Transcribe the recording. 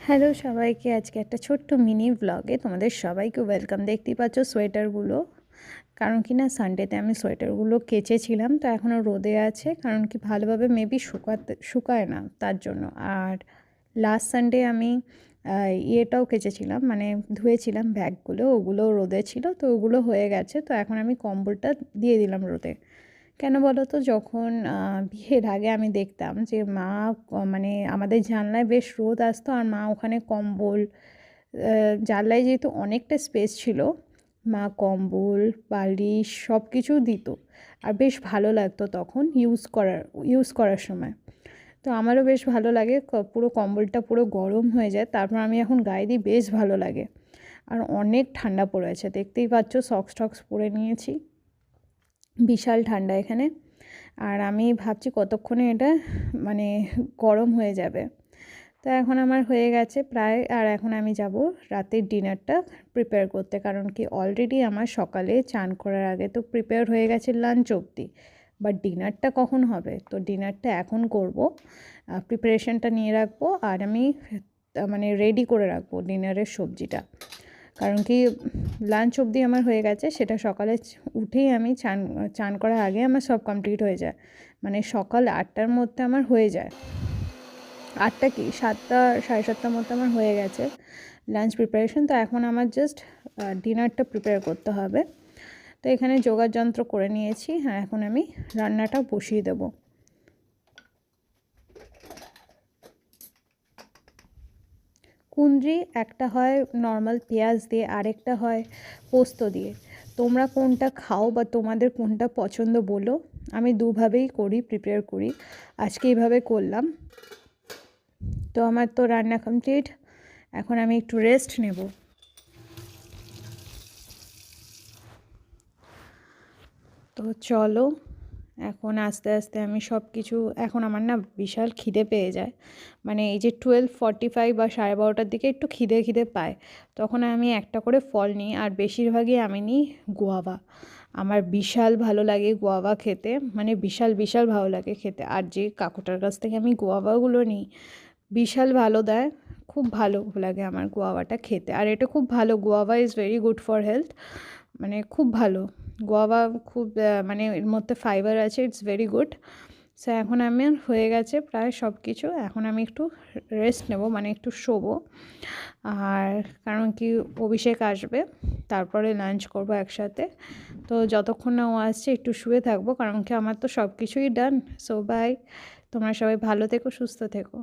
Hello সবাইকে, আজকে একটা ছোট্ট মিনি ব্লগে তোমাদের সবাইকে ওয়েলকাম। দেখতেই পাচ্ছ সোয়েটারগুলো, কারণ কি না সানডেতে আমি সোয়েটারগুলো কেচেছিলাম, তো এখনও রোদে আছে, কারণ কি ভালোভাবে মেবি শুকায় না তার জন্য। আর লাস্ট সানডে আমি ইয়েটাও কেচেছিলাম, মানে ধুয়েছিলাম ব্যাগগুলো, ওগুলো রোদে ছিল, তো ওগুলো হয়ে গেছে। তো এখন আমি কম্বলটা দিয়ে দিলাম রোদে। কেন বলো তো, যখন বিয়ের আগে আমি দেখতাম যে মা মানে আমাদের জানলায় বেশ রোদ আসতো, আর মা ওখানে কম্বল, জানলায় যেহেতু অনেকটা স্পেস ছিল, মা কম্বল বালিশ সব কিছু দিত, আর বেশ ভালো লাগতো তখন ইউজ করার সময়। তো আমারও বেশ ভালো লাগে, পুরো কম্বলটা পুরো গরম হয়ে যায়, তারপর আমি এখন গায়ে দিই, বেশ ভালো লাগে। আর অনেক ঠান্ডা পড়েছে, দেখতেই পাচ্ছ, সক্স টক্স পরে নিয়েছি, বিশাল ঠান্ডা এখানে। আর আমি ভাবছি কতক্ষণে এটা মানে গরম হয়ে যাবে। তো এখন আমার হয়ে গেছে প্রায়, আর এখন আমি যাব রাতের ডিনারটা প্রিপেয়ার করতে, কারণ কি অলরেডি আমার সকালে চান করার আগে তো প্রিপেয়ার হয়ে গেছে লাঞ্চ অবধি, বাট ডিনারটা কখন হবে, তো ডিনারটা এখন করব, প্রিপারেশনটা নিয়ে রাখবো, আর আমি মানে রেডি করে রাখবো ডিনারের সবজিটা। কারণ কি লাঞ্চ অবধি আমার হয়ে গেছে, সেটা সকালে উঠেই আমি চান করার আগে আমার সব কমপ্লিট হয়ে যায়, মানে সকাল 8টার মধ্যে আমার হয়ে যায়। 8টা কি 7টা, 7:30টার মধ্যে আমার হয়ে গেছে লাঞ্চ প্রিপারেশন। তো এখন আমার জাস্ট ডিনারটা প্রিপেয়ার করতে হবে। তো এখানে জোগাড় যন্ত্র করে নিয়েছি, হ্যাঁ এখন আমি রান্নাটা বসিয়ে দেবো। কুঁদরি একটা হয় নর্মাল পেঁয়াজ দিয়ে, আরেকটা হয় পোস্ত দিয়ে। তোমরা কোনটা খাও বা তোমাদের কোনটা পছন্দ বলো। আমি দুভাবেই প্রিপেয়ার করি, আজকে এইভাবে করলাম। তো আমার তো রান্না কমপ্লিট, এখন আমি একটু রেস্ট নেব। তো চলো, এখন আস্তে আস্তে আমি সব কিছু, এখন আমার না বিশাল খিদে পেয়ে যায়, মানে এই যে 12:45 বা 12:30টার দিকে একটু খিদে খিদে পায়, তখন আমি একটা করে ফল নিই, আর বেশিরভাগই আমি নিই গুয়াভা। আমার বিশাল ভালো লাগে গুয়াভা খেতে, মানে বিশাল বিশাল ভালো লাগে খেতে। আর যে কাকুটার কাছ থেকে আমি গুয়াভাগুলো নিই, বিশাল ভালো দেয়, খুব ভালো লাগে আমার গুয়াভাটা খেতে। আর এটা খুব ভালো, guava is very good for health, মানে খুব ভালো গুয়াভা, খুব মানে এর মধ্যে ফাইবার আছে, ইটস ভেরি গুড। সো এখন আমার হয়ে গেছে প্রায় সব কিছু, এখন আমি একটু রেস্ট নেব, মানে একটু শোবো। আর কারণ কি অভিষেক আসবে, তারপরে লাঞ্চ করবো একসাথে, তো যতক্ষণ না ও আসছে একটু শুয়ে থাকবো, কারণ কি আমার তো সব কিছুই ডান। সো বাই, তোমরা সবাই ভালো থেকো, সুস্থ থেকো।